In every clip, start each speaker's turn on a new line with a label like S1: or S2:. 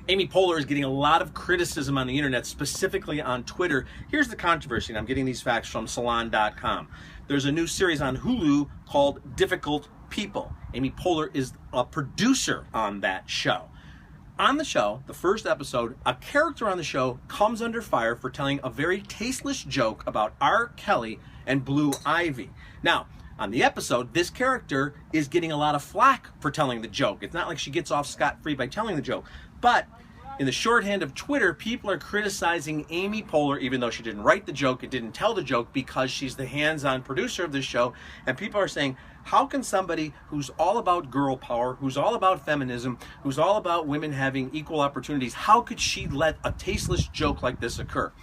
S1: Amy Poehler is getting a lot of criticism on the internet, specifically on Twitter. Here's the controversy, and I'm getting these facts from Salon.com. There's a new series on Hulu called Difficult People. Amy Poehler is a producer on that show. On the show, the first episode, a character on the show comes under fire for telling a very tasteless joke about R. Kelly and Blue Ivy. Now, on the episode, this character is getting a lot of flack for telling the joke. It's not like she gets off scot-free by telling the joke. But in the shorthand of Twitter, people are criticizing Amy Poehler, even though she didn't write the joke and didn't tell the joke, because she's the hands-on producer of this show. And people are saying, how can somebody who's all about girl power, who's all about feminism, who's all about women having equal opportunities, how could she let a tasteless joke like this occur?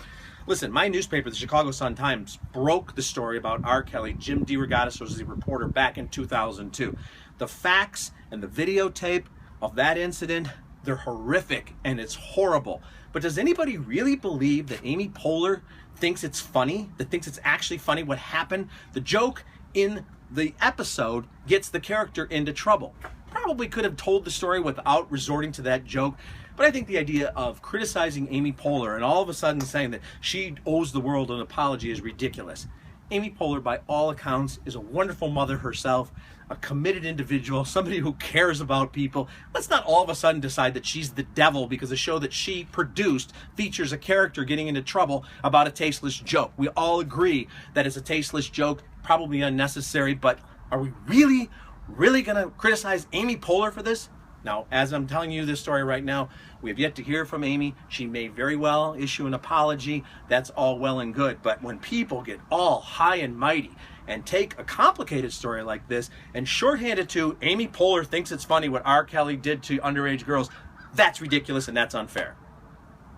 S1: Listen, my newspaper, the Chicago Sun-Times, broke the story about R. Kelly. Jim DeRogatis was the reporter back in 2002. The facts and the videotape of that incident, they're horrific and it's horrible. But does anybody really believe that Amy Poehler thinks it's funny, that thinks it's actually funny what happened? The joke in the episode gets the character into trouble. Probably could have told the story without resorting to that joke. But I think the idea of criticizing Amy Poehler and all of a sudden saying that she owes the world an apology is ridiculous. Amy Poehler, by all accounts, is a wonderful mother herself, a committed individual, somebody who cares about people. Let's not all of a sudden decide that she's the devil because the show that she produced features a character getting into trouble about a tasteless joke. We all agree that it's a tasteless joke, probably unnecessary, but are we really going to criticize Amy Poehler for this? Now, as I'm telling you this story right now, we have yet to hear from Amy. She may very well issue an apology. That's all well and good. But when people get all high and mighty and take a complicated story like this and shorthand it to Amy Poehler thinks it's funny what R. Kelly did to underage girls, that's ridiculous and that's unfair.